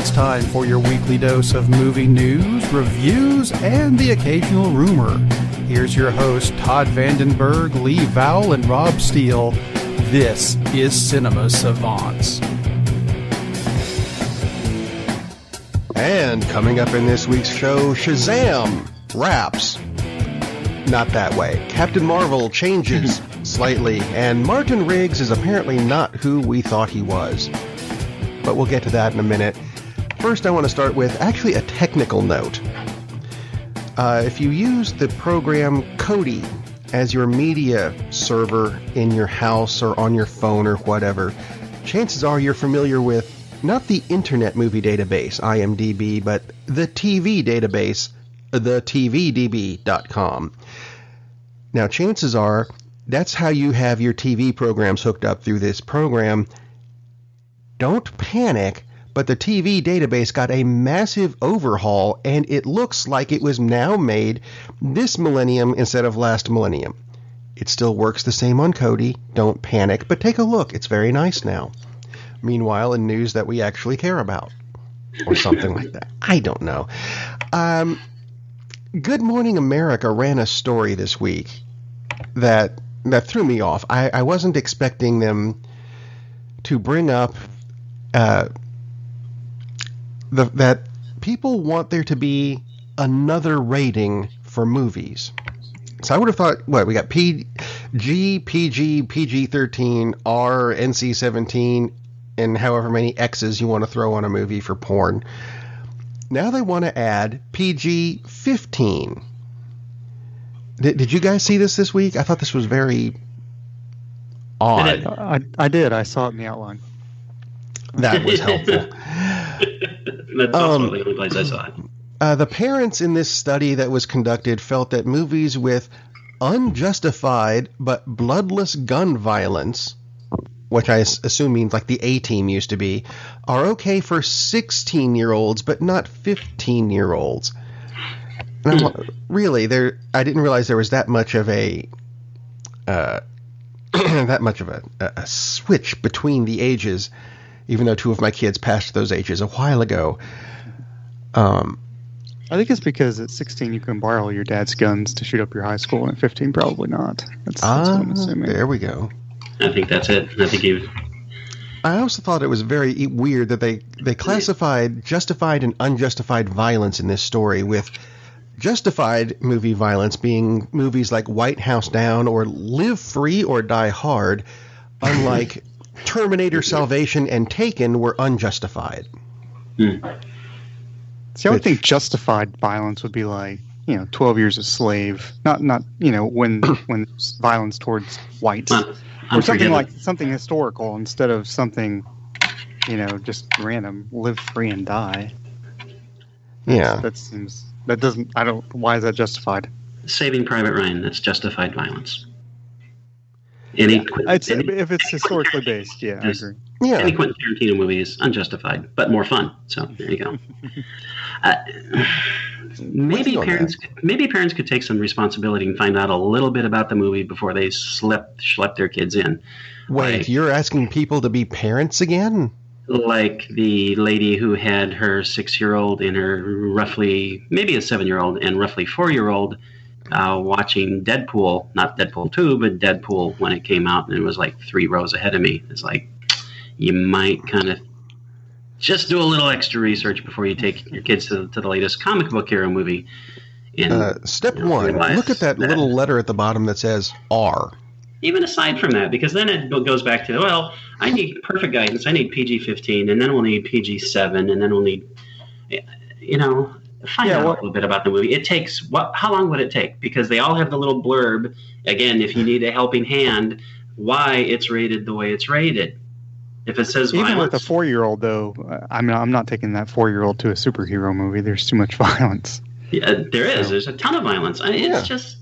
it's time for your weekly dose of movie news, reviews, and the occasional rumor. Here's your host, Todd Vandenberg, Lee Vowell, and Rob Steele. This is Cinema Savants. And coming up in this week's show, Shazam! Raps. Not that way. Captain Marvel changes slightly, and Martin Riggs is apparently not who we thought he was. But we'll get to that in a minute. First, I want to start with actually a technical note. If you use the program Kodi as your media server in your house or on your phone or whatever, chances are you're familiar with not the Internet Movie Database, IMDb, but the TV database, thetvdb.com. Now, chances are that's how you have your TV programs hooked up through this program. Don't panic, but the TV database got a massive overhaul, and it looks like it was now made this millennium instead of last millennium. It still works the same on Kodi. Don't panic, but take a look. It's very nice now. Meanwhile, in news that we actually care about, or something like that. I don't know. Good Morning America ran a story this week that threw me off. I wasn't expecting them to bring up that people want there to be another rating for movies. So I would have thought, we got PG, PG, PG-13, R, NC-17, and however many X's you want to throw on a movie for porn. Now they want to add PG-15. Did you guys see this week? I thought this was very odd. I did. I saw it in the outline. That was helpful. That's also the only place I saw it. The parents in this study that was conducted felt that movies with unjustified but bloodless gun violence, which I assume means like the A-Team used to be, are okay for 16-year-olds but not 15-year-olds. Really, I didn't realize there was that much of a switch between the ages, even though two of my kids passed those ages a while ago. I think it's because at 16 you can borrow your dad's guns to shoot up your high school, and at 15 probably not. That's what I'm assuming. There we go. I think that's it. I also thought it was very weird that they classified justified and unjustified violence in this story, with justified movie violence being movies like White House Down or Live Free or Die Hard, unlike Terminator Salvation and Taken were unjustified. See, I would think justified violence would be like, 12 Years a Slave, not when violence towards whites, or something like something historical instead of something, just random. Live free and die. Yeah, why is that justified? Saving Private Ryan, that's justified violence. If it's historically based, yeah, I agree. Yeah. Any Quentin Tarantino movie is unjustified, but more fun. So there you go. Maybe parents could take some responsibility and find out a little bit about the movie before they schlep their kids in. Wait, you're asking people to be parents again? Like the lady who had her 6-year-old and her maybe a 7-year-old and roughly 4-year-old watching Deadpool, not Deadpool 2, but Deadpool when it came out, and it was like 3 rows ahead of me. It's like, you might kind of just do a little extra research before you take your kids to the latest comic book hero movie. Step 1, look at that little letter at the bottom that says R. Even aside from that, because then it goes back to, I need perfect guidance. I need PG-15, and then we'll need PG-7, and then we'll need, find out a little bit about the movie. It takes, how long would it take? Because they all have the little blurb, again, if you need a helping hand, why it's rated the way it's rated. If it says even violence. with a 4-year-old, though, I'm not taking that 4-year-old to a superhero movie. There's too much violence. Yeah, there is. There's a ton of violence. It's just...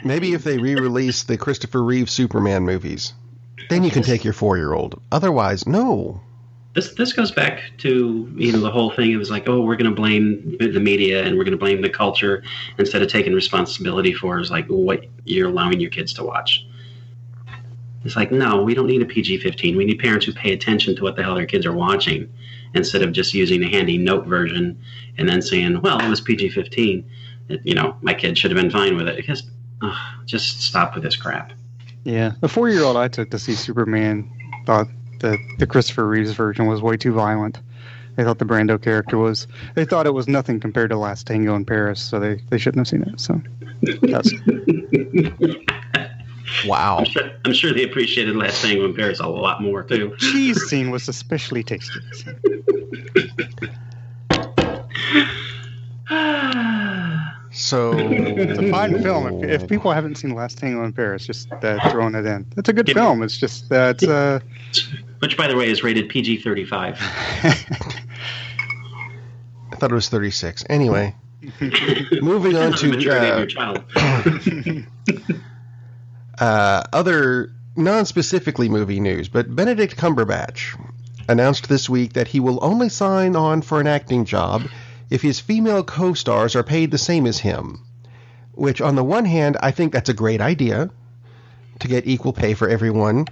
Maybe if they re-release the Christopher Reeve Superman movies, then you can take your 4-year-old. Otherwise, no. This goes back to the whole thing. It was like, we're going to blame the media and we're going to blame the culture instead of taking responsibility for what you're allowing your kids to watch. It's like, no, we don't need a PG-15. We need parents who pay attention to what the hell their kids are watching instead of just using a handy note version and then saying, well, it was PG-15. My kid should have been fine with it. Because, just stop with this crap. Yeah. The 4-year-old I took to see Superman thought that the Christopher Reeves version was way too violent. They thought the Brando character was... They thought it was nothing compared to Last Tango in Paris, so they shouldn't have seen it. So that's... Wow. I'm sure they appreciated Last Tango in Paris a lot more, too. Cheese scene was especially tasty. So it's a fine film. If people haven't seen Last Tango in Paris, just throwing it in. It's a good film. It's just that... Which, by the way, is rated PG-35. I thought it was 36. Anyway, moving on to your child. Other non-specifically movie news, but Benedict Cumberbatch announced this week that he will only sign on for an acting job if his female co-stars are paid the same as him. Which, on the one hand, I think that's a great idea to get equal pay for everyone.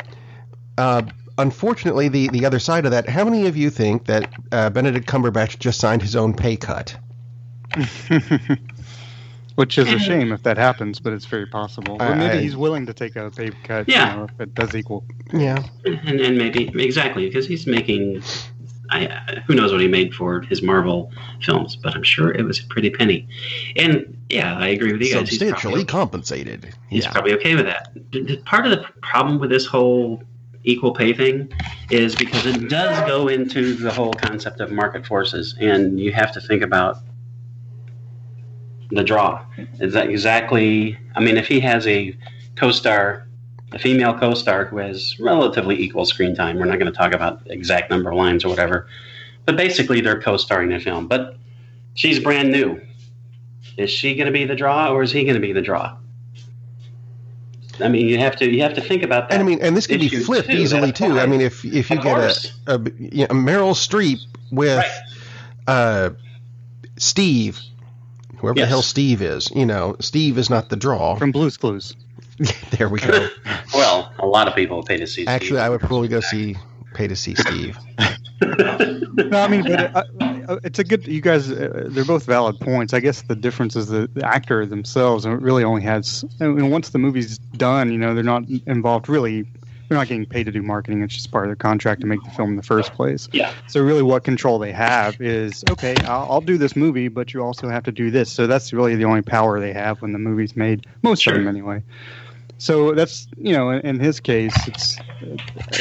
Unfortunately, the other side of that, how many of you think that Benedict Cumberbatch just signed his own pay cut? Which is a shame if that happens, but it's very possible. Or maybe he's willing to take a pay cut if it does equal. Yeah. And maybe, exactly, because he's making... who knows what he made for his Marvel films, but I'm sure it was a pretty penny. And, yeah, I agree with you guys. Substantially compensated. He's probably okay with that. Part of the problem with this whole equal pay thing is because it does go into the whole concept of market forces, and you have to think about the draw. Is that exactly... I mean, if he has a co-star... a female co-star who has relatively equal screen time. We're not going to talk about the exact number of lines or whatever. But basically, they're co-starring in a film. But she's brand new. Is she going to be the draw, or is he going to be the draw? I mean, you have to think about that. And this can be flipped easily too. I mean, if you get a Meryl Streep with Steve, whoever the hell Steve is, Steve is not the draw from Blue's Clues. There we go. Well, a lot of people pay to see Steve. Actually, I would probably pay to see Steve. No, I mean, but it's a good... You guys, they're both valid points. I guess the difference is the actor themselves really only has... once the movie's done, they're not involved really... They're not getting paid to do marketing. It's just part of their contract to make the film in the first place. Yeah. So really what control they have is, okay, I'll do this movie, but you also have to do this. So that's really the only power they have when the movie's made. Most of them, anyway. So that's, in his case, it's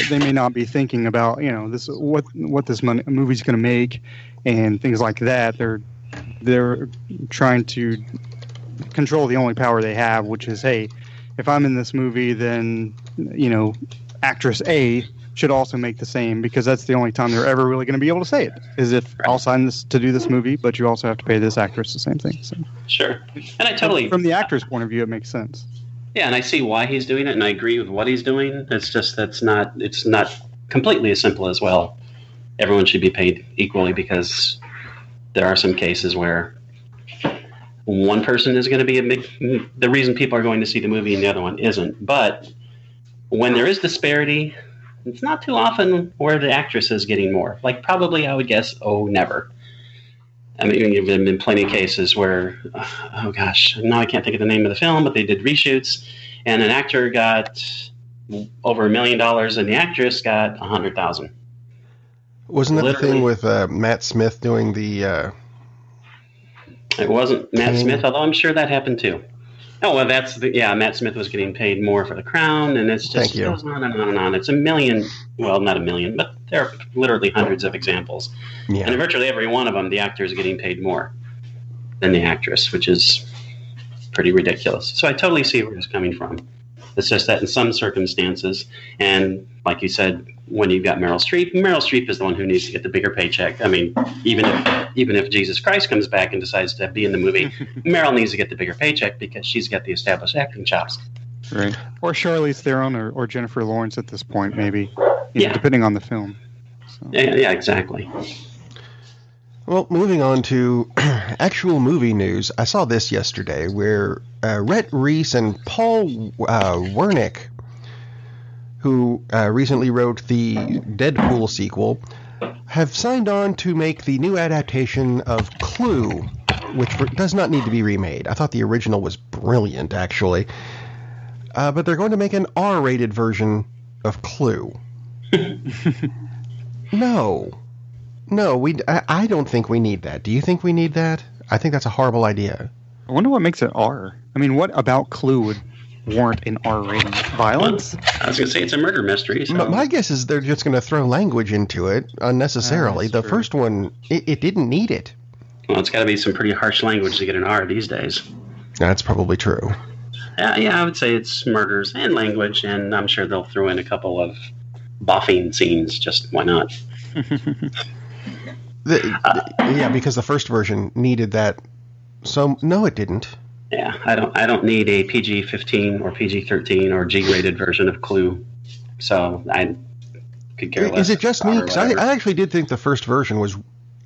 they may not be thinking about, this what this movie's going to make and things like that. They're trying to control the only power they have, which is, hey, if I'm in this movie, then, actress A should also make the same, because that's the only time they're ever really going to be able to say it, is if I'll sign this to do this movie, but you also have to pay this actress the same thing. So. Sure. And I totally... From the actor's point of view, it makes sense. Yeah, and I see why he's doing it, and I agree with what he's doing. It's just it's not completely as simple as, well, everyone should be paid equally, because there are some cases where one person is going to be the reason people are going to see the movie and the other one isn't. But when there is disparity, it's not too often where the actress is getting more. Like, probably, I would guess, never. I mean, there have been plenty of cases where, oh gosh, now I can't think of the name of the film, but they did reshoots, and an actor got over $1 million, and the actress got $100,000. Wasn't that the thing with Matt Smith doing the? It wasn't Matt Smith, although I'm sure that happened too. Oh well, Matt Smith was getting paid more for The Crown, and it's just goes on and on and on. It's a million, well, not a million, but there are literally hundreds of examples. Yeah. And virtually every one of them, the actor is getting paid more than the actress, which is pretty ridiculous. So I totally see where it's coming from. It's just that in some circumstances, and like you said, when you've got Meryl Streep is the one who needs to get the bigger paycheck. I mean, even if Jesus Christ comes back and decides to be in the movie, Meryl needs to get the bigger paycheck because she's got the established acting chops. Right. Or Charlize Theron or Jennifer Lawrence at this point, maybe. Depending on the film. So. Yeah, exactly. Well, moving on to actual movie news, I saw this yesterday where Rhett Reese and Paul Wernick who recently wrote the Deadpool sequel, have signed on to make the new adaptation of Clue, which does not need to be remade. I thought the original was brilliant, actually. But they're going to make an R-rated version of Clue. No, I don't think we need that. Do you think we need that? I think that's a horrible idea. I wonder what makes it R. I mean, what about Clue would warrant an R rating? Violence? I was going to say it's a murder mystery. So. My guess is they're just going to throw language into it unnecessarily. The first one, it didn't need it. Well, it's got to be some pretty harsh language to get an R these days. That's probably true. Yeah, I would say it's murders and language, and I'm sure they'll throw in a couple of boffing scenes. Just why not? Yeah, because the first version needed that. So no, it didn't. Yeah, I don't need a PG-15 or PG-13 or G-rated version of Clue. So I could care less. Is it just me? Because I actually did think the first version was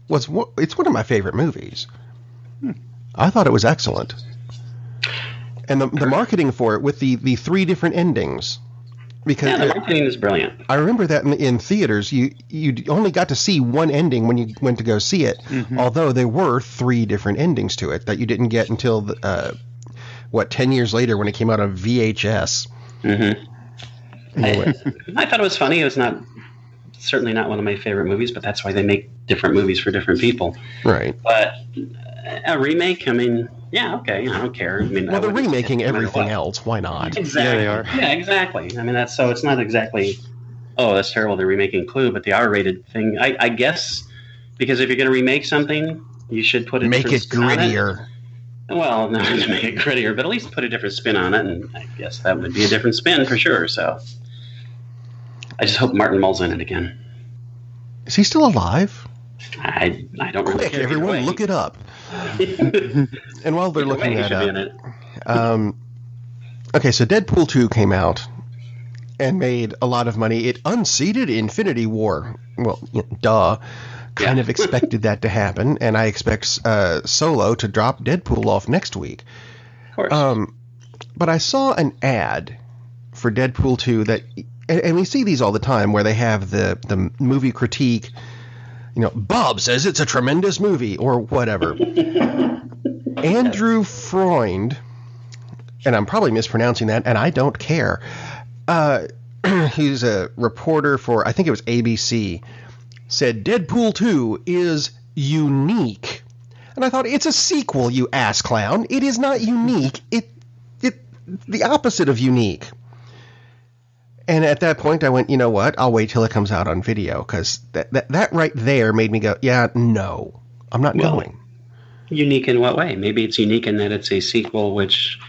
it's one of my favorite movies. I thought it was excellent. And the marketing for it with the 3 different endings. Because the marketing is brilliant. I remember that in theaters, you only got to see one ending when you went to go see it, although there were 3 different endings to it that you didn't get until, 10 years later when it came out on VHS. Mm-hmm. Anyway. I thought it was funny. It was certainly not one of my favorite movies, but that's why they make different movies for different people. Right. But a remake, I mean... Yeah, okay, I don't care. I mean, they're remaking everything else. Why not? Exactly. Yeah, they are. Yeah, exactly. I mean, so it's not exactly, that's terrible, they're remaking Clue, but the R-rated thing, I guess, because if you're going to remake something, you should put a make different it grittier. Well, not to make it grittier, but at least put a different spin on it, and I guess that would be a different spin for sure, so. I just hope Martin Mull's in it again. Is he still alive? I don't really care. Everyone, look it up. And while they're looking that up, okay, so Deadpool 2 came out and made a lot of money. It unseated Infinity War. Well, duh. Kind of expected that to happen, and I expect Solo to drop Deadpool off next week. Of course. But I saw an ad for Deadpool 2 that, and we see these all the time, where they have the movie critique. Bob says it's a tremendous movie, or whatever. Andrew Freund, and I'm probably mispronouncing that, and I don't care. He's a reporter for, I think it was ABC, said Deadpool 2 is unique. And I thought, it's a sequel, you ass clown. It is not unique. It the opposite of unique. And at that point, I went, you know what? I'll wait till it comes out on video, because that right there made me go, yeah, no, I'm not going. Unique in what way? Maybe it's unique in that it's a sequel which,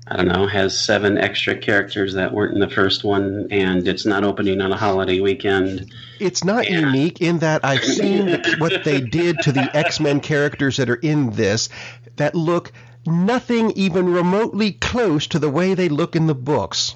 I don't know, has 7 extra characters that weren't in the first one, and it's not opening on a holiday weekend. It's not unique in that I've seen what they did to the X-Men characters that are in this that look nothing even remotely close to the way they look in the books.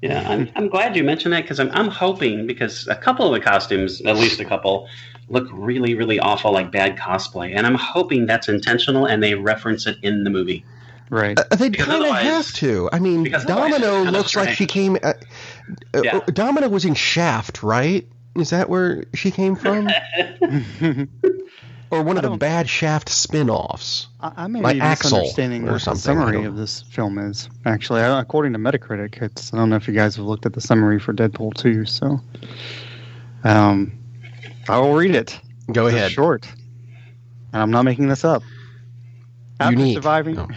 Yeah, I'm glad you mentioned that, because I'm hoping, because a couple of the costumes, at least a couple, look really, really awful, like bad cosplay. And I'm hoping that's intentional and they reference it in the movie. Right. They kind of have to. I mean, Domino looks like she came... Domino was in Shaft, right? Is that where she came from? Or one of the bad Shaft spin-offs. I may like be misunderstanding what the summary of this film is. Actually, according to Metacritic, I don't know if you guys have looked at the summary for Deadpool 2, so I will read it. Go ahead. It's short. And I'm not making this up. After unique. Surviving... No.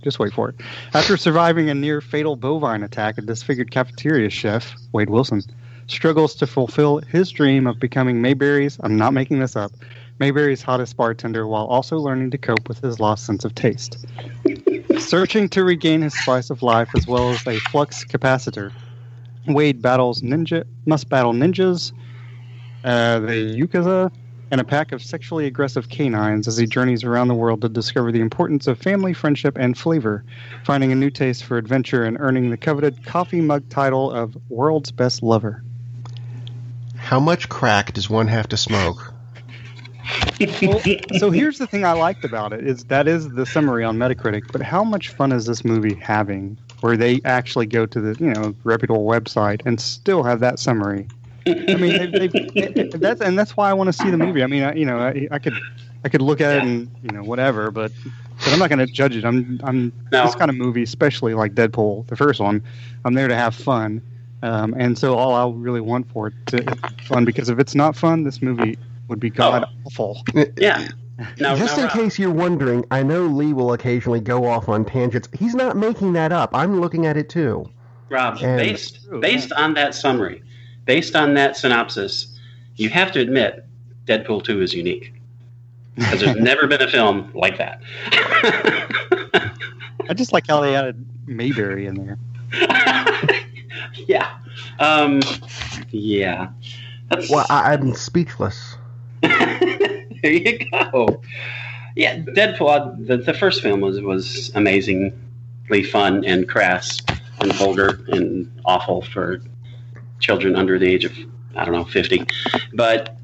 Just wait for it. After surviving a near-fatal bovine attack, a disfigured cafeteria chef, Wade Wilson, struggles to fulfill his dream of becoming Mayberry's, I'm not making this up, Mayberry's hottest bartender, while also learning to cope with his lost sense of taste. Searching to regain his spice of life as well as a flux capacitor, Wade must battle ninjas, the Yakuza, and a pack of sexually aggressive canines as he journeys around the world to discover the importance of family, friendship, and flavor, finding a new taste for adventure and earning the coveted coffee mug title of World's Best Lover. How much crack does one have to smoke? Well, so here's the thing I liked about it, is that is the summary on Metacritic, but how much fun is this movie having? where they actually go to the reputable website and still have that summary. I mean, that's why I want to see the movie. I mean, I could look at it and whatever, but I'm not going to judge it. I'm this kind of movie, especially like Deadpool, the first one. I'm there to have fun, and so all I really want for it to be fun. Because if it's not fun, this movie would be god awful. Yeah. Just in case you're wondering, I know Lee will occasionally go off on tangents. He's not making that up. I'm looking at it too. Rob, based on that summary, based on that synopsis, you have to admit Deadpool 2 is unique. Because there's never been a film like that. I just like how they added Mayberry in there. Yeah. Yeah. Well, I'm speechless. There you go. Yeah, Deadpool, the first film was amazingly fun and crass and vulgar and awful for children under the age of, 50. But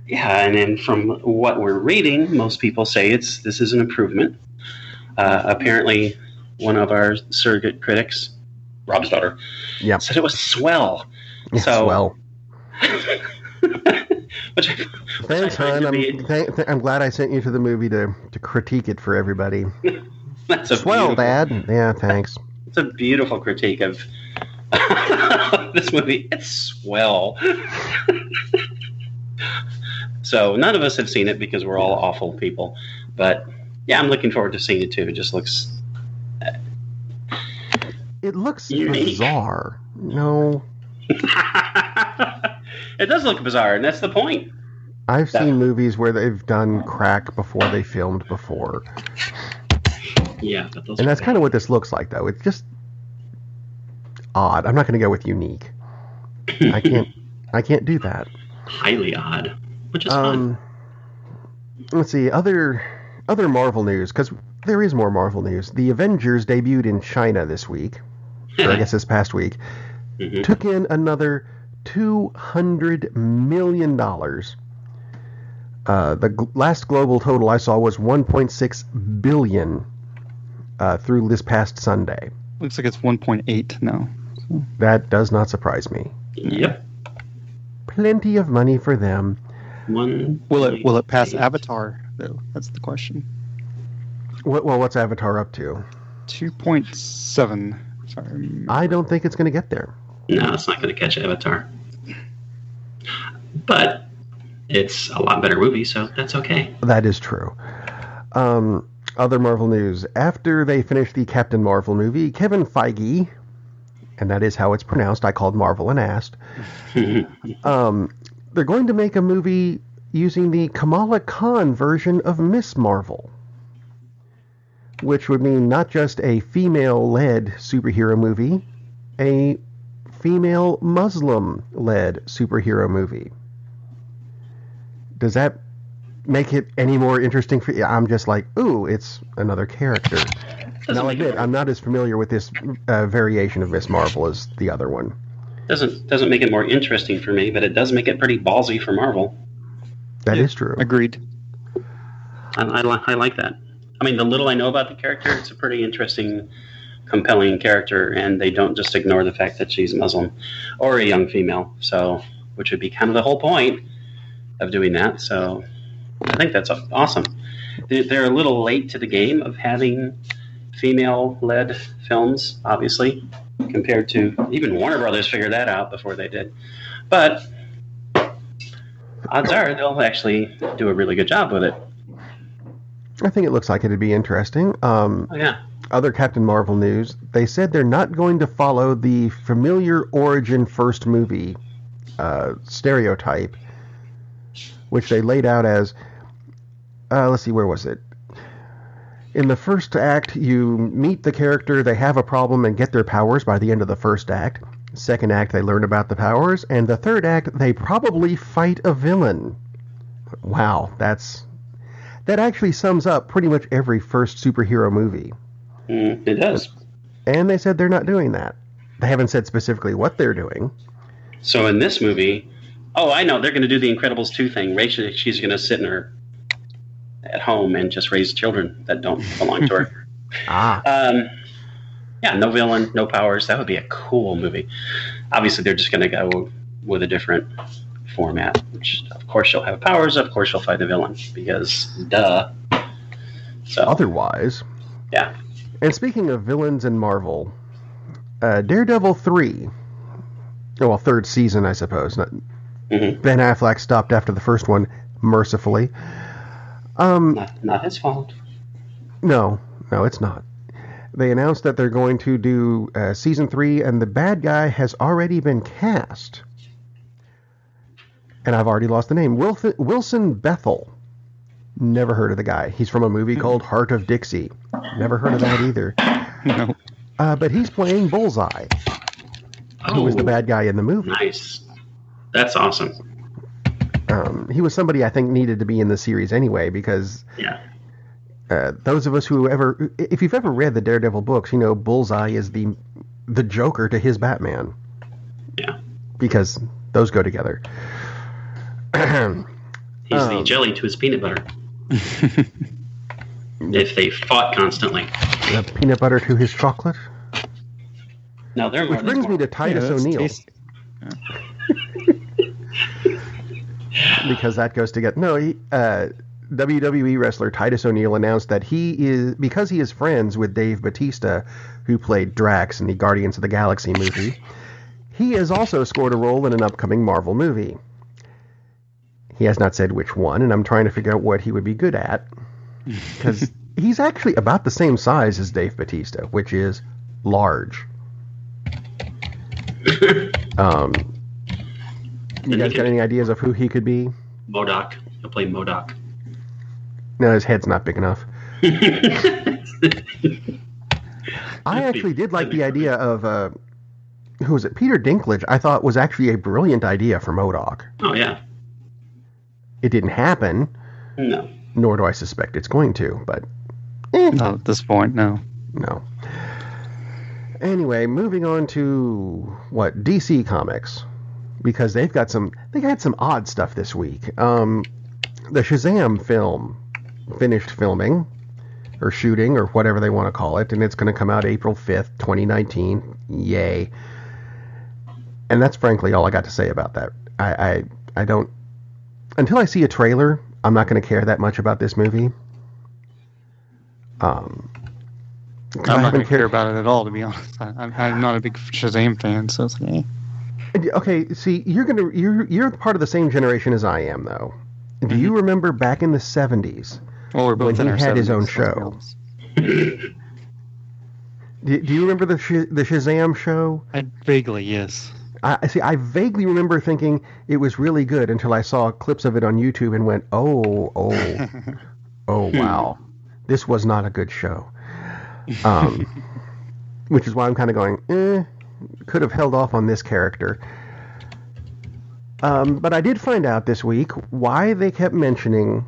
yeah, and then from what we're reading, most people say this is an improvement. Apparently, one of our surrogate critics, Rob's daughter, said it was swell. Swell. Thanks, hon. I'm glad I sent you to the movie to critique it for everybody. That's a swell, Dad. Yeah, thanks. It's a beautiful critique of this movie. It's swell. So none of us have seen it because we're all awful people. But yeah, I'm looking forward to seeing it too. It just looks... It looks bizarre. No. It does look bizarre, and that's the point. I've seen movies where they've done crack before they filmed before. Yeah, but and that's kind of what this looks like, though. It's just odd. I'm not going to go with unique. I can't do that. Highly odd, which is fun. Let's see, other Marvel news, because there is more Marvel news. The Avengers debuted in China this week, or I guess this past week. Mm-hmm. Took in another $200 million. The last global total I saw was $1.6 billion through this past Sunday. Looks like it's 1.8 now. So. That does not surprise me. Yep. Plenty of money for them. Will it pass Avatar though? That's the question. What's Avatar up to? 2.7. Sorry. I don't think it's going to get there. No, it's not going to catch Avatar. But it's a lot better movie, so that's okay. That is true. Other Marvel news. After they finished the Captain Marvel movie, Kevin Feige, and that is how it's pronounced, I called Marvel and asked, they're going to make a movie using the Kamala Khan version of Miss Marvel, which would mean not just a female-led superhero movie, a female Muslim-led superhero movie. Does that make it any more interesting for you? I'm just like, ooh, it's another character. And I'll admit, I'm not as familiar with this variation of Miss Marvel as the other one. Doesn't make it more interesting for me, but it does make it pretty ballsy for Marvel. That is true. Agreed. I like that. I mean, the little I know about the character, it's a pretty interesting, compelling character, and they don't just ignore the fact that she's Muslim or a young female, so which would be kind of the whole point of doing that. So I think that's awesome. They're a little late to the game of having female-led films, obviously, compared to even Warner Brothers figured that out before they did. But odds are they'll actually do a really good job with it. I think it looks like it'd be interesting. Yeah. Other Captain Marvel news, they said they're not going to follow the familiar origin first movie stereotype, which they laid out as, let's see, where was it? In the first act, you meet the character, they have a problem and get their powers by the end of the first act. Second act, they learn about the powers. And the third act, they probably fight a villain. Wow, that actually sums up pretty much every first superhero movie. It does. And they said they're not doing that. They haven't said specifically what they're doing. So in this movie, I know, they're going to do the Incredibles 2 thing. Rachel, she's going to sit in her at home and just raise children that don't belong to her. Yeah, no villain, no powers. That would be a cool movie. Obviously, they're just going to go with a different format. Which, of course, she'll have powers. Of course, she'll fight the villain because, duh. So Otherwise, yeah. And speaking of villains in Marvel, Daredevil 3, well, third season, I suppose. Ben Affleck stopped after the first one, mercifully. Not his fault. No, it's not. They announced that they're going to do season 3, and the bad guy has already been cast. And I've already lost the name. Wilson Bethel. Never heard of the guy. He's from a movie called Heart of Dixie. Never heard of that either. No. But he's playing Bullseye, who was the bad guy in the movie. Nice. That's awesome. He was somebody I think needed to be in the series anyway, because those of us if you've ever read the Daredevil books, you know Bullseye is the Joker to his Batman. Yeah. Because those go together. He's the jelly to his peanut butter. If they fought constantly. The peanut butter to his chocolate. No, they're Which brings me to Titus O'Neil. Because that goes together. No, WWE wrestler Titus O'Neil announced that because he is friends with Dave Bautista, who played Drax in the Guardians of the Galaxy movie, he has also scored a role in an upcoming Marvel movie. He has not said which one, and I'm trying to figure out what he would be good at. Because he's actually about the same size as Dave Bautista, which is large. You guys got any ideas of who he could be? MODOK. He'll play MODOK. No, his head's not big enough. I actually did like the idea of, who was it? Peter Dinklage, I thought was actually a brilliant idea for MODOK. Oh, yeah. It didn't happen. No. Nor do I suspect it's going to, but... Not at this point, no. No. Anyway, moving on to, DC Comics. Because they had some odd stuff this week. The Shazam film finished filming, or shooting, or whatever they want to call it, and it's going to come out April 5th, 2019. Yay. And that's frankly all I got to say about that. I don't... Until I see a trailer, I'm not going to care that much about this movie. I'm not going to care about it at all, to be honest. I'm not a big Shazam fan, so it's like, Okay, see, you're part of the same generation as I am, though. Do you remember back in the 70s when he had his own show? Do you remember the Shazam show? Vaguely, yes. I vaguely remember thinking it was really good until I saw clips of it on YouTube and went, oh, wow. This was not a good show. Which is why I'm kind of going, could have held off on this character. But I did find out this week why they kept mentioning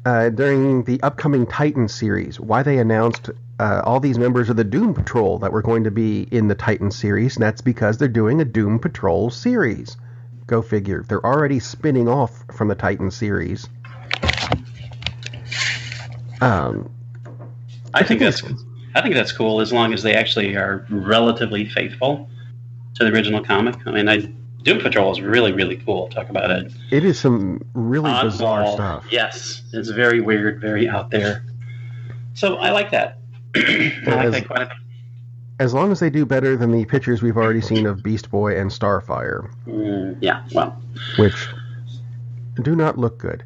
during the upcoming Titan series, why they announced all these members of the Doom Patrol that were going to be in the Titan series, and that's because they're doing a Doom Patrol series. Go figure. They're already spinning off from the Titan series. I think that's cool as long as they actually are relatively faithful to the original comic. I mean, Doom Patrol is really, really cool. Talk about it. It is some really bizarre stuff. Yes, it's very weird, very out there. So I like that. I like that quite a bit. As long as they do better than the pictures we've already seen of Beast Boy and Starfire. Yeah, well. Which do not look good.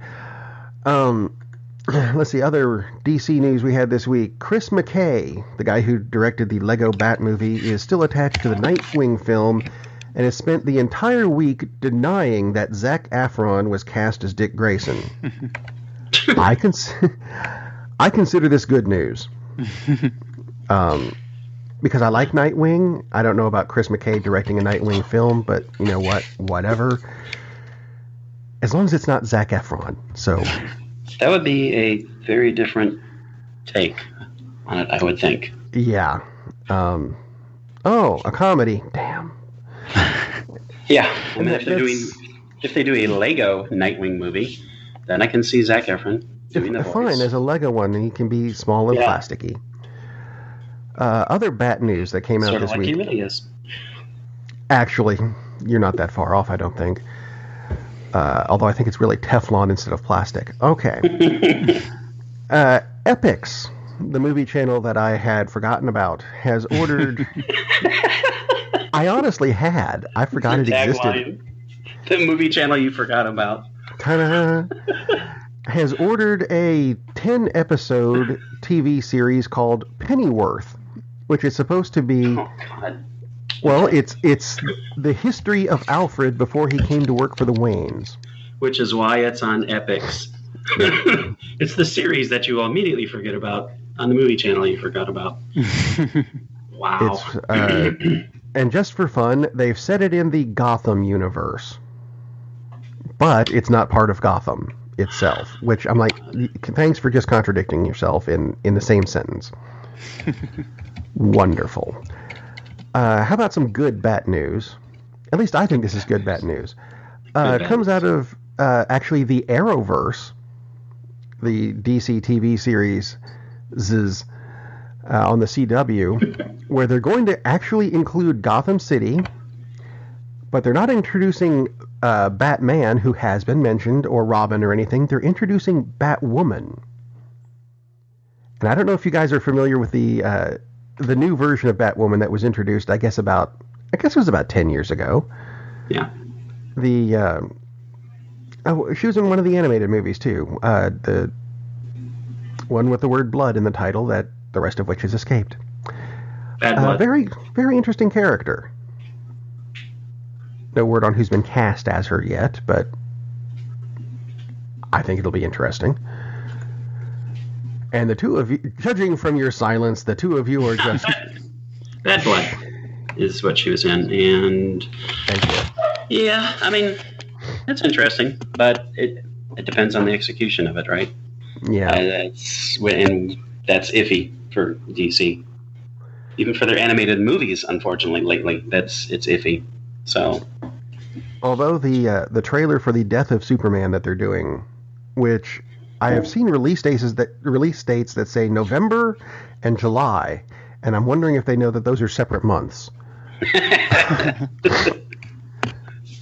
Let's see, other DC news we had this week. Chris McKay, the guy who directed the Lego Bat movie, is still attached to the Nightwing film and has spent the entire week denying that Zac Efron was cast as Dick Grayson. I consider this good news. Because I like Nightwing. I don't know about Chris McKay directing a Nightwing film, but you know what? Whatever. As long as it's not Zac Efron. So... That would be a very different take on it, I would think. Yeah. A comedy. Damn. Yeah. I mean, if they do a Lego Nightwing movie, then I can see Zac Efron doing the voice. Fine, as a Lego one, he can be small and plasticky. Other bat news that came out Sort of this like week. he really is. Actually, you're not that far off, I don't think. Although I think it's really Teflon instead of plastic. Okay. Epix, the movie channel that I had forgotten about, has ordered... I honestly had. I forgot it existed. The movie channel you forgot about. Has ordered a 10-episode TV series called Pennyworth, which is supposed to be... Oh, God. Well, it's the history of Alfred before he came to work for the Waynes. Which is why it's on Epix. It's the series that you will immediately forget about on the movie channel you forgot about. Wow. And just for fun, they've set it in the Gotham universe. But it's not part of Gotham itself, which I'm like, thanks for just contradicting yourself in the same sentence. Wonderful. How about some good bat news? At least I think this is good bat news. Comes out of, actually, the Arrowverse, the DC TV series on the CW, where they're going to actually include Gotham City, but they're not introducing Batman, who has been mentioned, or Robin or anything. They're introducing Batwoman. And I don't know if you guys are familiar with the new version of Batwoman that was introduced, I guess it was about 10 years ago. Yeah. She was in one of the animated movies, too. The one with the word blood in the title, that the rest of which has escaped. Bad blood. Very, very interesting character. No word on who's been cast as her yet, but I think it'll be interesting. And the two of you, judging from your silence, the two of you are just... Bad Blood is what she was in, and... Thank you. Yeah, I mean, it's interesting, but it depends on the execution of it, right? Yeah. That's iffy for DC. Even for their animated movies, unfortunately, lately, it's iffy. So... Although the trailer for the Death of Superman that they're doing, which... I have seen release dates that say November and July, and I'm wondering if they know that those are separate months.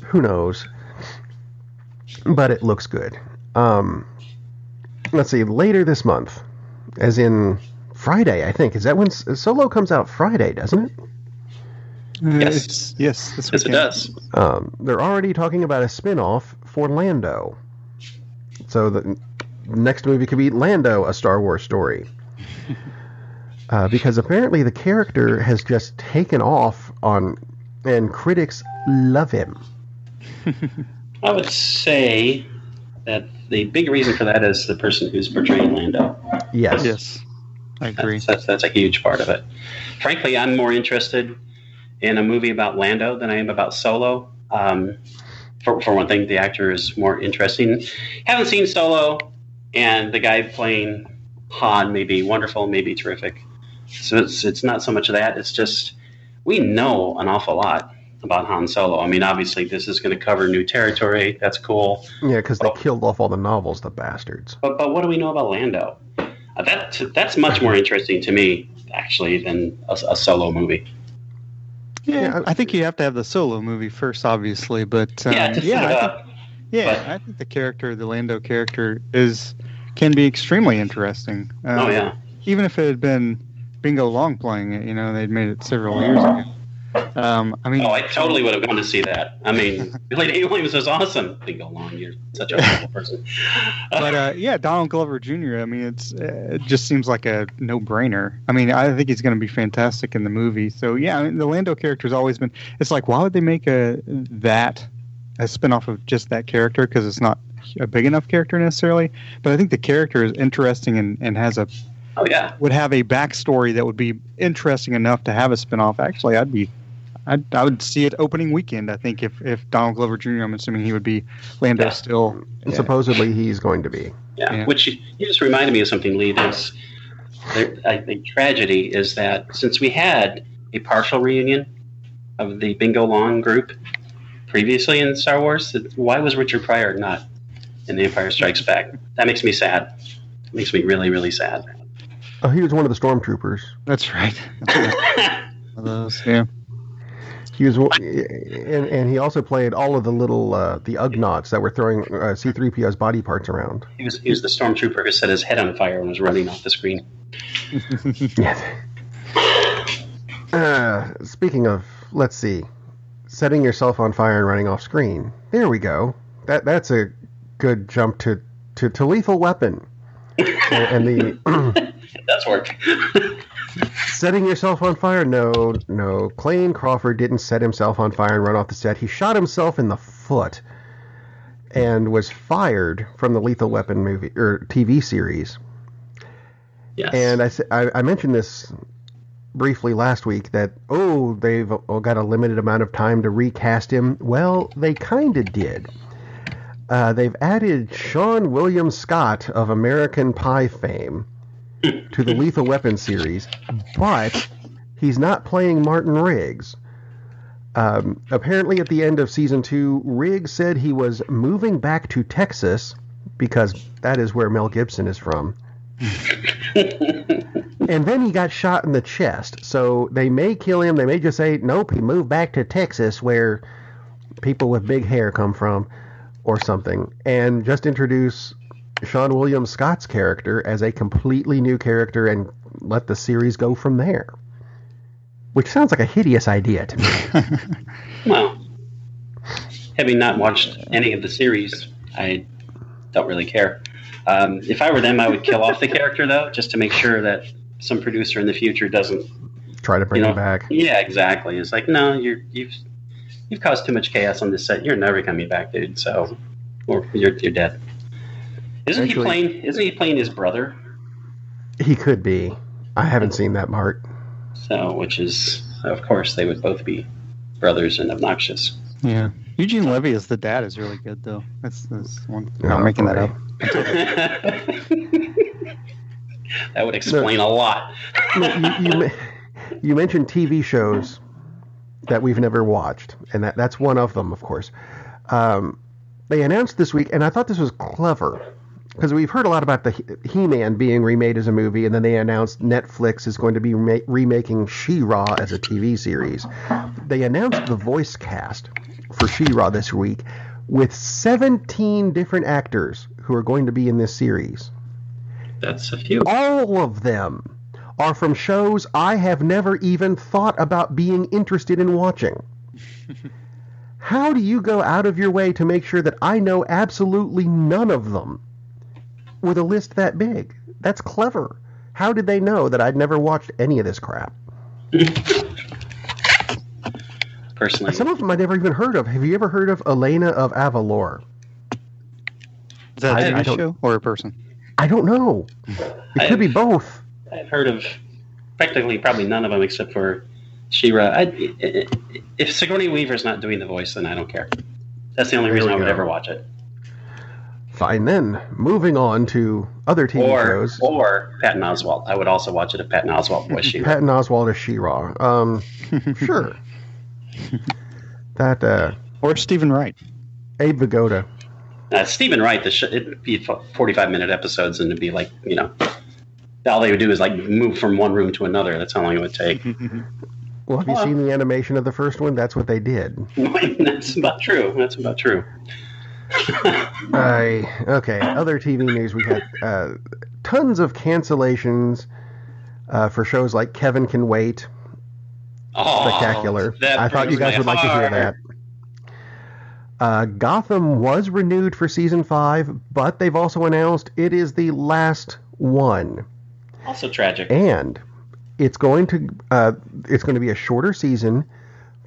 Who knows? But it looks good. Let's see, later this month, as in Friday, I think. Is that when Solo comes out? Friday, doesn't it? Yes. Yes, it does. They're already talking about a spin-off for Lando. So the next movie could be Lando, a Star Wars story. Because apparently the character has just taken off and critics love him. I would say that the big reason for that is the person who's portraying Lando. Yes. I agree. That's a huge part of it. Frankly, I'm more interested in a movie about Lando than I am about Solo. For one thing, the actor is more interesting. Haven't seen Solo, and the guy playing Han may be wonderful, may be terrific. So it's not so much of that. It's just we know an awful lot about Han Solo. I mean, obviously, this is going to cover new territory. That's cool. Yeah, because they killed off all the novels, the bastards. But what do we know about Lando? That's much more interesting to me, actually, than a Solo movie. Yeah, I think you have to have the Solo movie first, obviously, but I think the Lando character can be extremely interesting. Even if it had been Bingo Long playing it, they'd made it several years ago. I totally would have gone to see that. I mean, Billy Williams was awesome. Bingo Long, you're such a wonderful person. But Donald Glover Jr. I mean, it just seems like a no-brainer. I mean, I think he's going to be fantastic in the movie. So yeah, I mean, the Lando character's always been. It's like, why would they make a spinoff of just that character? Because it's not a big enough character necessarily. But I think the character is interesting and has would have a backstory that would be interesting enough to have a spinoff. Actually, I would see it opening weekend. I think if Donald Glover Jr. I'm assuming he would be Lando still. Yeah. Supposedly he's going to be. Yeah. Which you just reminded me of something, Lee. I think tragedy is that since we had a partial reunion of the Bingo Long group previously in Star Wars, why was Richard Pryor not in The Empire Strikes Back? That makes me sad. It makes me really, really sad. Oh, he was one of the stormtroopers. That's right. One of those, yeah. He was, and he also played all of the little the Ugnaughts that were throwing C-3PO's body parts around. He was the stormtrooper who set his head on fire and was running off the screen. Yes. Speaking of, let's see, setting yourself on fire and running off screen. There we go. That's a good jump to Lethal Weapon. and the That's work. setting yourself on fire? No. Clayne Crawford didn't set himself on fire and run off the set. He shot himself in the foot and was fired from the Lethal Weapon movie or TV series. Yes. And I mentioned this briefly last week that, they've got a limited amount of time to recast him. Well, they kind of did. They've added Sean William Scott of American Pie fame to the Lethal Weapon series, but he's not playing Martin Riggs. Apparently at the end of season 2, Riggs said he was moving back to Texas because that is where Mel Gibson is from. And then he got shot in the chest, so they may kill him. They may just say, nope, he moved back to Texas where people with big hair come from or something, and just introduce Sean William Scott's character as a completely new character and let the series go from there. Which sounds like a hideous idea to me. Well, having not watched any of the series, I don't really care. If I were them, I would kill off the character, though, just to make sure that some producer in the future doesn't try to bring him back. Yeah, exactly. It's like, no, you've caused too much chaos on this set. You're never coming back, dude. So, or you're dead. Isn't he playing his brother? He could be. I haven't seen that part. So, which is, of course, they would both be brothers and obnoxious. Yeah. Eugene Levy as the dad is really good, though. That's one. I'm not making that up. That would explain a lot. You mentioned TV shows that we've never watched, and that's one of them, of course. They announced this week, and I thought this was clever, because we've heard a lot about the He-Man being remade as a movie, and then they announced Netflix is going to be remaking She-Ra as a TV series. They announced the voice cast for She-Ra this week with 17 different actors who are going to be in this series. That's a few. All of them are from shows I have never even thought about being interested in watching. How do you go out of your way to make sure that I know absolutely none of them with a list that big? That's clever. How did they know that I'd never watched any of this crap? Personally, some of them I never even heard of. Have you ever heard of Elena of Avalor? Is that a TV show or a person? I don't know. It could be both. I've heard of probably none of them except for She-Ra. If Sigourney Weaver's not doing the voice, then I don't care. That's the only reason I would ever watch it. Fine then. Moving on to other TV shows. Or Patton Oswalt. I would also watch it if Patton Oswalt was She-Ra. Patton Oswalt as She-Ra. Sure. Or Stephen Wright. Abe Vigoda. Stephen Wright, it'd be 45-minute episodes, and it'd be like, all they would do is like move from one room to another. That's how long it would take. Well, have you seen the animation of the first one? That's what they did. That's about true. Okay, other TV news. We got tons of cancellations for shows like Kevin Can Wait. Spectacular. I thought you guys would like to hear that. Gotham was renewed for season 5, but they've also announced it is the last one. Also tragic. And it's going to be a shorter season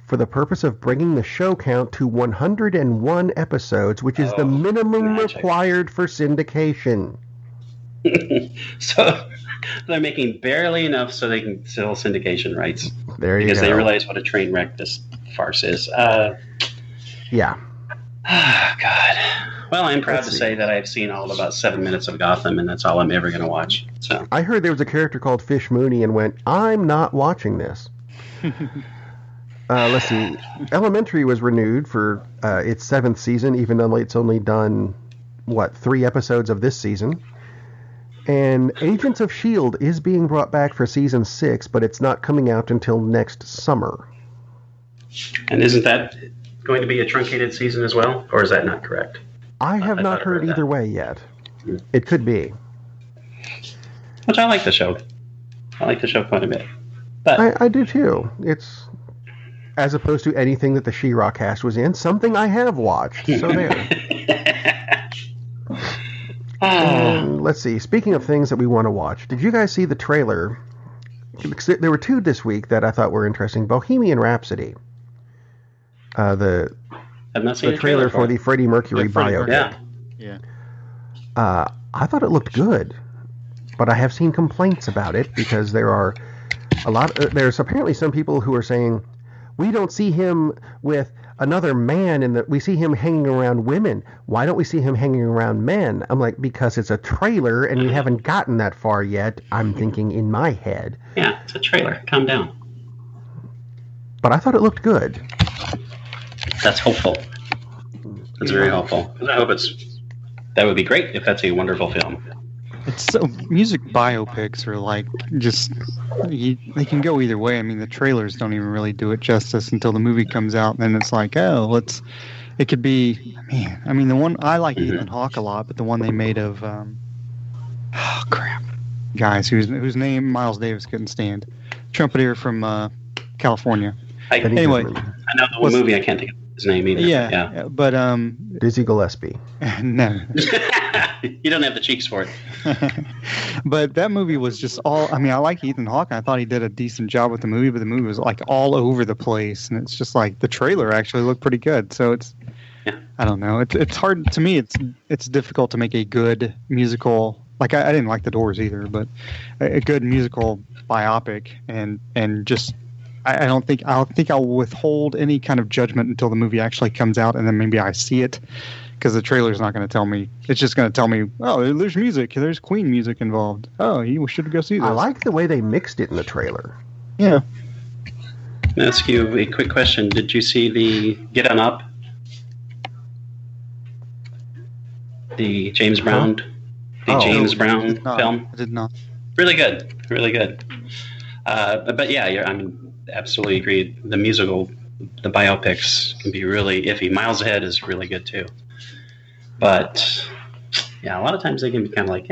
for the purpose of bringing the show count to 101 episodes, which is the minimum required for syndication. So they're making barely enough so they can sell syndication rights. There you go. Because they realize what a train wreck this farce is. Yeah. Oh, God. Well, I'm proud to say that I've seen all about 7 minutes of Gotham, and that's all I'm ever going to watch. So I heard there was a character called Fish Mooney and went, I'm not watching this. Let's see. Elementary was renewed for its 7th season, even though it's only done, 3 episodes of this season. And Agents of S.H.I.E.L.D. is being brought back for season 6, but it's not coming out until next summer. And isn't that going to be a truncated season as well? Or is that not correct? I have not heard either way yet. It could be. Which I like the show. I like the show quite a bit. But I do too. It's, as opposed to anything that the She-Ra cast was in, something I have watched. So there. And let's see. Speaking of things that we want to watch, did you guys see the trailer? There were two this week that I thought were interesting. Bohemian Rhapsody. The trailer for the Freddie Mercury biopic. Yeah. I thought it looked good, but I have seen complaints about it because there's apparently some people who are saying we don't see him with another man we see him hanging around women. Why don't we see him hanging around men? I'm like, because it's a trailer and we haven't gotten that far yet. I'm thinking in my head. Yeah, it's a trailer. Calm down. But I thought it looked good. That's hopeful. That's very hopeful. I hope that would be great if that's a wonderful film. It's so music biopics are like just they can go either way. I mean, the trailers don't even really do it justice until the movie comes out, and then it's like, it could be. Man, I mean, the one I like Ethan Hawke a lot, but the one they made of guys whose name Miles Davis couldn't stand, trumpeter from California. Anyway, I know the movie. I can't think of his name either. Yeah. But Dizzy Gillespie. No. You don't have the cheeks for it. But that movie was just I like Ethan Hawke. I thought he did a decent job with the movie, but the movie was like all over the place, and it's just like the trailer actually looked pretty good. So it's, I don't know. It's hard to me. It's difficult to make a good musical. Like I didn't like The Doors either, but a good musical biopic, and just. I think I'll withhold any kind of judgment until the movie actually comes out, and then maybe I see it, because the trailer's not going to tell me. It's just going to tell me, oh, there's music. There's Queen music involved. Oh, you should go see this. I like the way they mixed it in the trailer. Yeah. Let me ask you a quick question. Did you see the Get On Up? The James Brown Brown film? I did not. Really good. Really good. But yeah, absolutely agree. The biopics can be really iffy. Miles Ahead is really good too. But yeah, a lot of times they can be kind of like,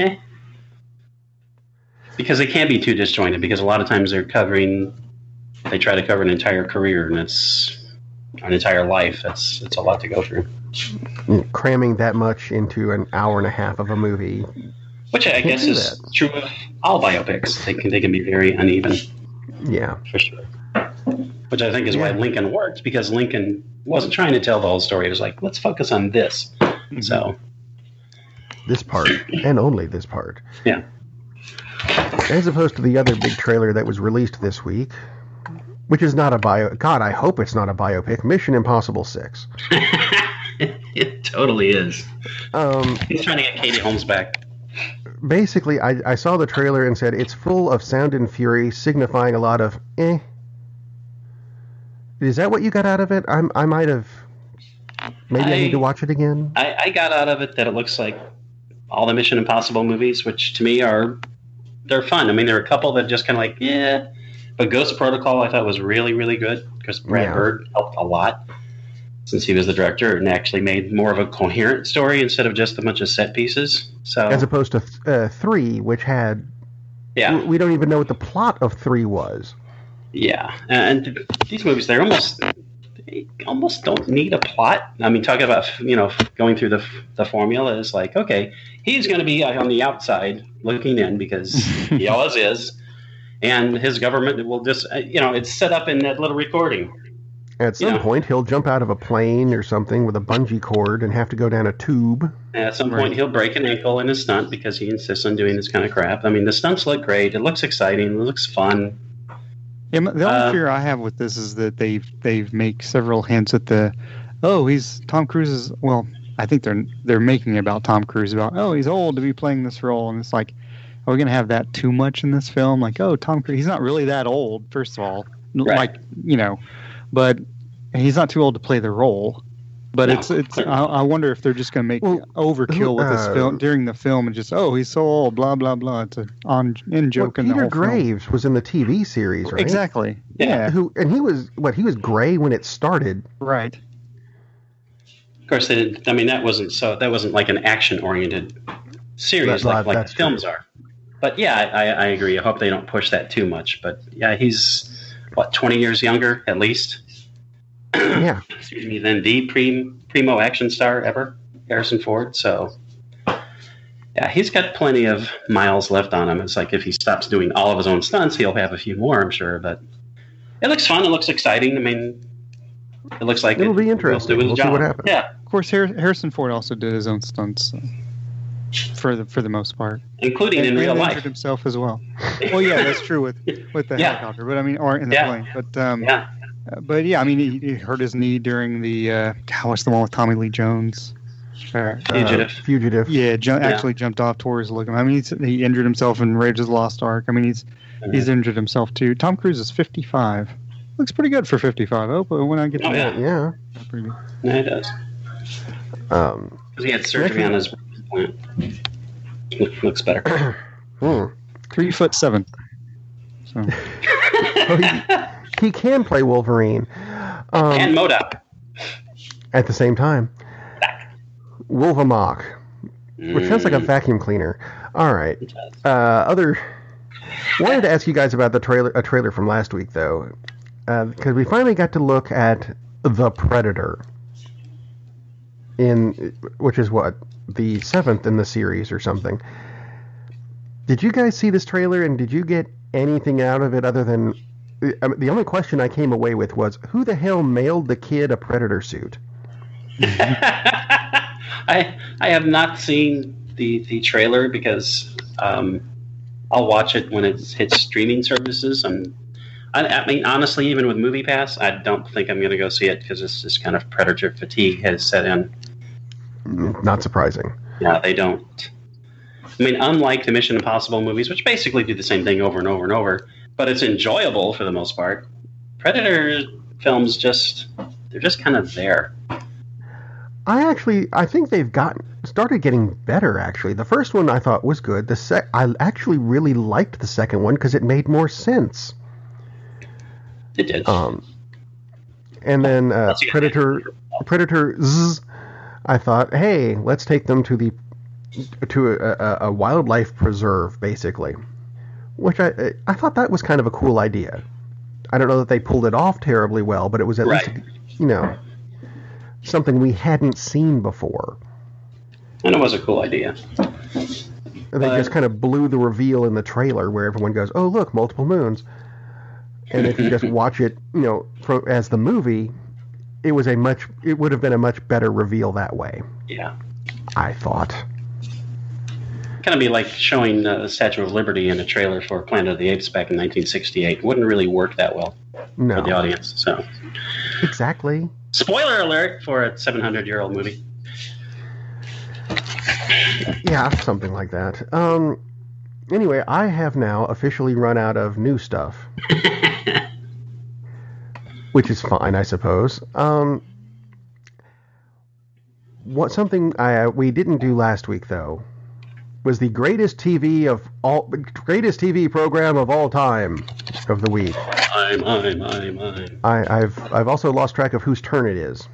because they can be too disjointed, because a lot of times they try to cover an entire career, and it's an entire life. It's a lot to go through. Cramming that much into an hour and a half of a movie. Which I guess is true of all biopics. They can be very uneven. Yeah. For sure. Which I think is why Lincoln worked, because Lincoln wasn't trying to tell the whole story. It was like, let's focus on this. Mm-hmm. So. This part, and only this part. Yeah. As opposed to the other big trailer that was released this week, which is not a God, I hope it's not a biopic. Mission Impossible 6. It totally is. He's trying to get Katie Holmes back. Basically, I saw the trailer and said it's full of sound and fury, signifying a lot of Is that what you got out of it? I might have. Maybe I need to watch it again. I got out of it that it looks like all the Mission Impossible movies, which to me they're fun. I mean, there are a couple that just kind of like, but Ghost Protocol I thought was really, really good, because Brad Bird helped a lot since he was the director, and actually made more of a coherent story instead of just a bunch of set pieces. So as opposed to 3, which had we don't even know what the plot of 3 was. Yeah, and these movies they almost don't need a plot. I mean, talking about going through the formula is like, okay, he's going to be on the outside looking in, because he always is, and his government will just it's set up in that little recording. At some point, he'll jump out of a plane or something with a bungee cord and have to go down a tube. At some point, he'll break an ankle in a stunt because he insists on doing this kind of crap. I mean, the stunts look great. It looks exciting. It looks fun. Yeah, the only fear I have with this is that they've make several hints at he's Tom Cruise's. Well, I think they're making about Tom Cruise about he's old to be playing this role, and it's like, are we gonna have that too much in this film? Like, Tom Cruise, he's not really that old, first of all, right. but he's not too old to play the role. But No, it's. clearly. I wonder if they're just going to make overkill with this film during the film and just he's so old, blah blah blah. It's an in joke in the Peter whole Graves film. was in the TV series, right? Exactly. Yeah. Yeah. He was gray when it started. Right. Of course, they didn't. I mean, that wasn't like an action-oriented series like the films are. But yeah, I agree. I hope they don't push that too much. But yeah, he's 20 years younger at least. Yeah. Excuse me. Than the primo action star ever, Harrison Ford. So yeah, he's got plenty of miles left on him. It's like if he stops doing all of his own stunts, he'll have a few more, I'm sure. But it looks fun. It looks exciting. I mean, it looks like it'll be interesting. We'll see what happens. Yeah. Of course, Harrison Ford also did his own stunts for the most part, including in real life. Injured himself as well. Well, yeah, that's true with the helicopter, but I mean, or in the plane. But yeah, I mean, he hurt his knee during the what's the one with Tommy Lee Jones? Fugitive. Yeah, actually jumped off towards looking. I mean, he injured himself in Raiders of the Lost Ark. I mean, he's injured himself too. Tom Cruise is 55. Looks pretty good for 55. Oh, but when I get to that, yeah, pretty good. Yeah, it does. Because he had surgery on his plant. Looks better. 3'7". So. He can play Wolverine. And MODOK. At the same time. Wolvamok. Which sounds like a vacuum cleaner. All right. Wanted to ask you guys about a trailer from last week, though. Because we finally got to look at The Predator. Which is what? The 7th in the series or something. Did you guys see this trailer, and did you get anything out of it other than... the only question I came away with was, who the hell mailed the kid a Predator suit? I have not seen the trailer because I'll watch it when it hits streaming services. I mean, honestly, even with MoviePass, I don't think I'm going to go see it because this kind of Predator fatigue has set in. Not surprising. Yeah, they don't. I mean, unlike the Mission Impossible movies, which basically do the same thing over and over and over, but it's enjoyable for the most part, Predator films they're just kind of there. I think they've started getting better, actually. The first one I thought was good. I actually really liked the second one because it made more sense. It did. And then Predator Z, I thought, hey, let's take them to a wildlife preserve, basically. Which I thought that was kind of a cool idea. I don't know that they pulled it off terribly well, but it was at least, something we hadn't seen before. And it was a cool idea. They just kind of blew the reveal in the trailer where everyone goes, oh, look, multiple moons. And if you just watch it, as the movie, it would have been a much better reveal that way. Yeah. I thought. Kind of be like showing the Statue of Liberty in a trailer for Planet of the Apes back in 1968. Wouldn't really work that well for the audience. So. Exactly. Spoiler alert for a 700-year-old movie. Yeah, something like that. Anyway, I have now officially run out of new stuff. Which is fine, I suppose. Something we didn't do last week, though, was the greatest TV program of all time of the week. I've also lost track of whose turn it is.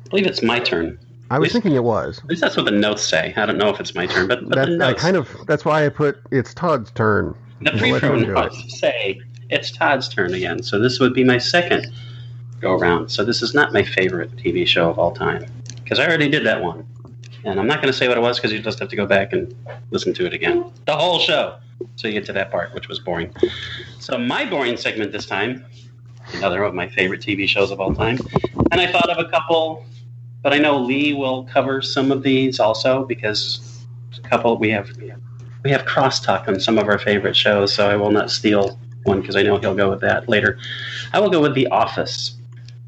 I believe it's my turn. I was thinking it was. At least that's what the notes say. I don't know if it's my turn, but the notes. That's why I put it's Todd's turn. The preview notes say it's Todd's turn again. So this would be my second go around. So this is not my favorite TV show of all time because I already did that one. And I'm not going to say what it was because you just have to go back and listen to it again. The whole show. So you get to that part, which was boring. So my boring segment this time, another of my favorite TV shows of all time. And I thought of a couple, but I know Lee will cover some of these also because we have crosstalk on some of our favorite shows, so I will not steal one because I know he'll go with that later. I will go with The Office.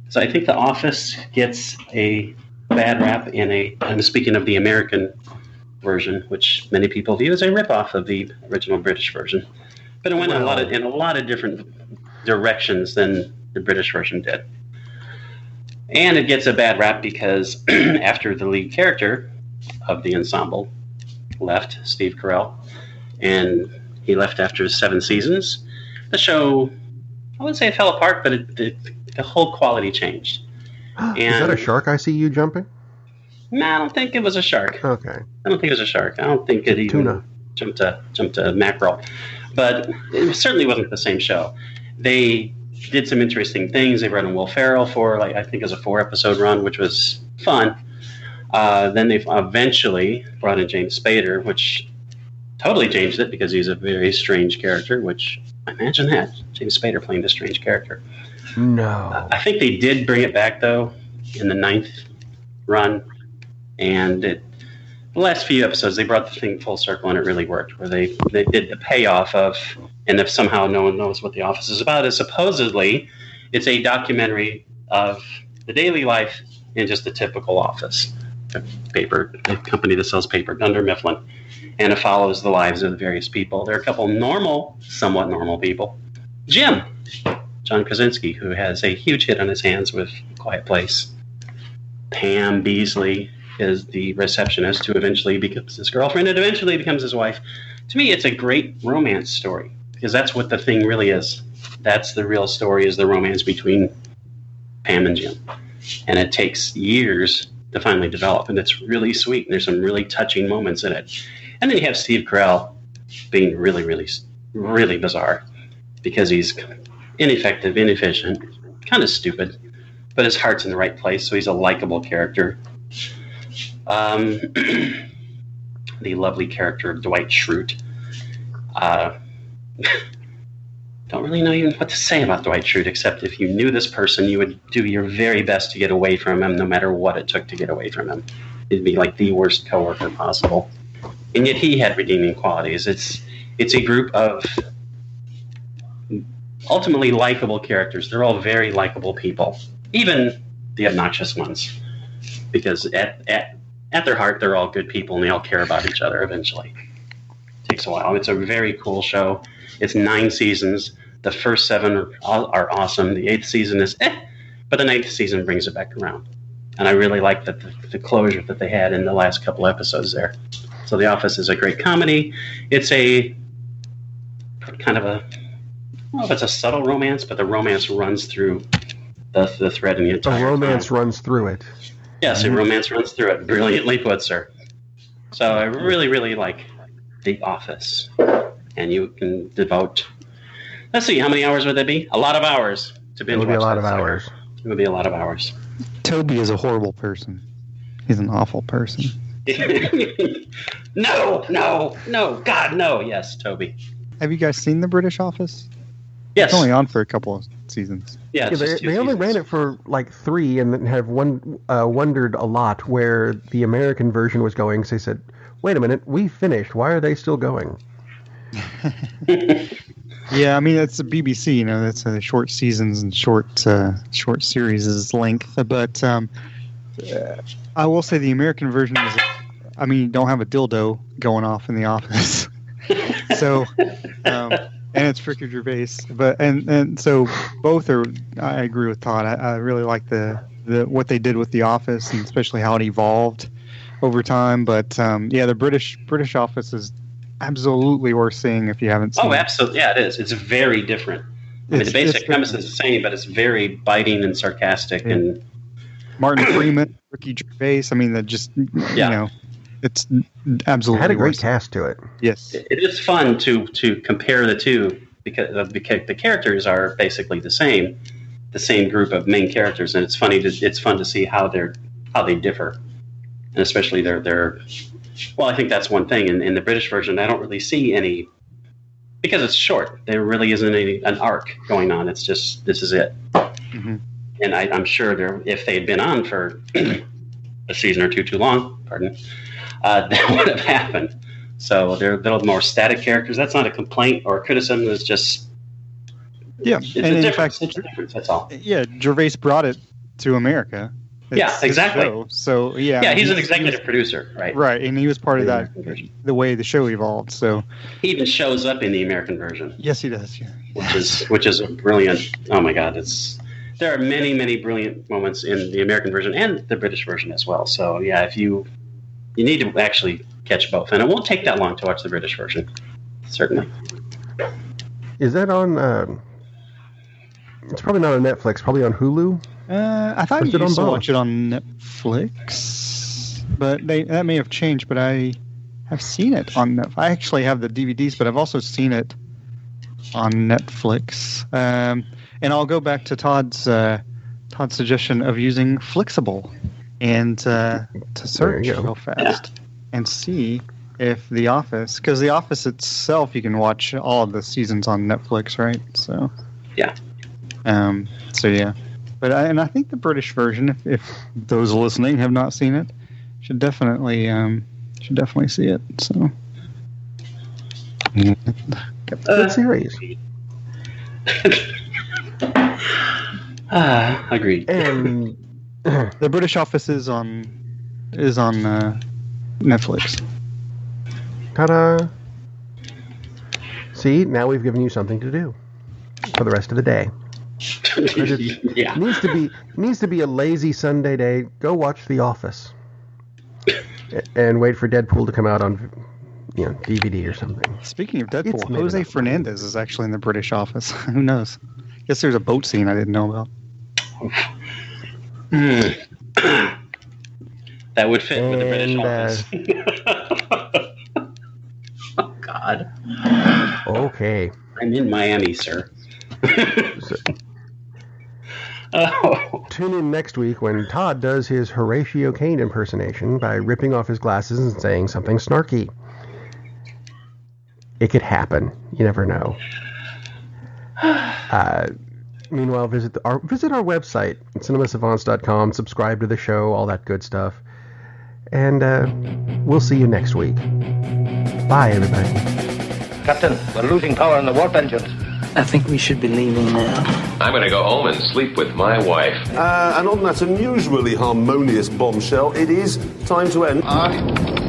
So I think The Office gets a bad rap I'm speaking of the American version, which many people view as a ripoff of the original British version. But it went in a lot of different directions than the British version did. And it gets a bad rap because after the lead character of the ensemble left, Steve Carell, and he left after 7 seasons, the show, I wouldn't say it fell apart, but the whole quality changed. Is that a shark I see you jumping? No, I don't think it was a shark. Okay. I don't think it was a shark. I don't think it even jumped a mackerel. But it certainly wasn't the same show. They did some interesting things. They brought in Will Ferrell for, I think it was a 4-episode run, which was fun. Then they eventually brought in James Spader, which totally changed it because he's a very strange character, which, imagine that, James Spader playing this strange character. No. I think they did bring it back, though, in the 9th run. And the last few episodes, they brought the thing full circle, and it really worked, where they did the payoff of, and if somehow no one knows what The Office is about, is supposedly it's a documentary of the daily life in just a typical office. A company that sells paper, Dunder Mifflin. And it follows the lives of the various people. There are a couple somewhat normal people. Jim, John Krasinski, who has a huge hit on his hands with Quiet Place. Pam Beasley is the receptionist who eventually becomes his girlfriend and eventually becomes his wife. To me, it's a great romance story because that's what the thing really is. That's the real story, is the romance between Pam and Jim. And it takes years to finally develop, and it's really sweet. And there's some really touching moments in it. And then you have Steve Carell being really, really, really bizarre because he's ineffective, inefficient, kind of stupid, but his heart's in the right place, so he's a likable character. The lovely character of Dwight Schrute. Don't really know even what to say about Dwight Schrute, except if you knew this person, you would do your very best to get away from him, no matter what it took to get away from him. It'd be like the worst coworker possible. And yet he had redeeming qualities. It's a group of ultimately likable characters. They're all very likable people, even the obnoxious ones, because at their heart, they're all good people, and they all care about each other eventually. It takes a while. It's a very cool show. It's 9 seasons. The first 7 are awesome. The 8th season is but the 9th season brings it back around. And I really like the closure that they had in the last couple episodes there. So The Office is a great comedy. It's a kind of I don't know if it's a subtle romance, but the romance runs through the thread in the entire The romance runs through it. Yes, a romance runs through it. Brilliantly put, sir. So I really, really like The Office. And you can devote, let's see, how many hours would that be? A lot of hours to binge watch. It would be a lot of hours. It would be a lot of hours. Toby is a horrible person. He's an awful person. No. God, no. Yes, Toby. Have you guys seen The British Office? Yes. It's only on for a couple of seasons. Yeah, they only ran it for like 3 and then have wondered a lot where the American version was going. So they said, wait a minute, we finished. Why are they still going? Yeah, I mean, it's the BBC, that's short seasons and short series' length. But I will say the American version is, you don't have a dildo going off in the office. So, and it's Ricky Gervais. But and so both are. I agree with Todd. I really like the what they did with The Office, and especially how it evolved over time. But the British Office is absolutely worth seeing if you haven't seen it. Oh, absolutely. Yeah, it is. It's very different. The basic premise is the same, but it's very biting and sarcastic. Yeah. And Martin Freeman, Ricky Gervais. It's absolutely. It had a great cast to it. Yes, it is fun to compare the two because the characters are basically the same group of main characters, and it's fun to see how they differ, and especially their. Well, I think that's one thing. In the British version, I don't really see any, because it's short. There really isn't an arc going on. It's just, this is it. Mm-hmm. And I'm sure if they had been on for a season or two too long, that would have happened. So they're a little more static characters. That's not a complaint or a criticism. It's just, it's a difference. It's a difference. That's all. Yeah, Gervais brought it to America. Yeah, exactly. So he's an executive producer, right? Right, and he was part of that, the way the show evolved. So he even shows up in the American version. Yes, he does. Yeah. Which is a brilliant. Oh my God, there are many, many brilliant moments in the American version and the British version as well. So yeah, if you need to actually catch both, and it won't take that long to watch the British version. Certainly. Is that on? It's probably not on Netflix. Probably on Hulu. I thought you used to watch it on Netflix, but that may have changed. But I have seen it on Netflix. I actually have the DVDs, but I've also seen it on Netflix. And I'll go back to Todd's suggestion of using Flixible and to search real fast and see if The Office, because The Office itself, you can watch all of the seasons on Netflix, right? So yeah. So yeah, but I think the British version, if those listening have not seen it, should definitely see it. So good series. Agreed. And the British Office is on Netflix. Ta-da! See, now we've given you something to do for the rest of the day. Yeah. Needs to be a lazy Sunday day. Go watch The Office and wait for Deadpool to come out on DVD or something. Speaking of Deadpool, Jose Fernandez is actually in the British Office. Who knows? Guess there's a boat scene I didn't know about. That would fit with the British Office. Oh God. Okay. I'm in Miami, sir. Tune in next week when Todd does his Horatio Caine impersonation by ripping off his glasses and saying something snarky. It could happen. You never know. Meanwhile, visit our website, cinema-savants.com, subscribe to the show, all that good stuff. And we'll see you next week. Bye, everybody. Captain, we're losing power in the warp engines. I think we should be leaving now. I'm going to go home and sleep with my wife. And on that unusually harmonious bombshell, it is time to end. I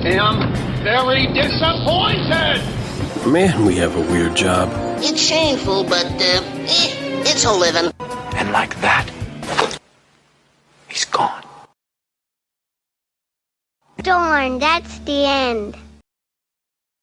am very disappointed! Man, we have a weird job. It's shameful, but, it's a living. And like that, he's gone. Darn, that's the end.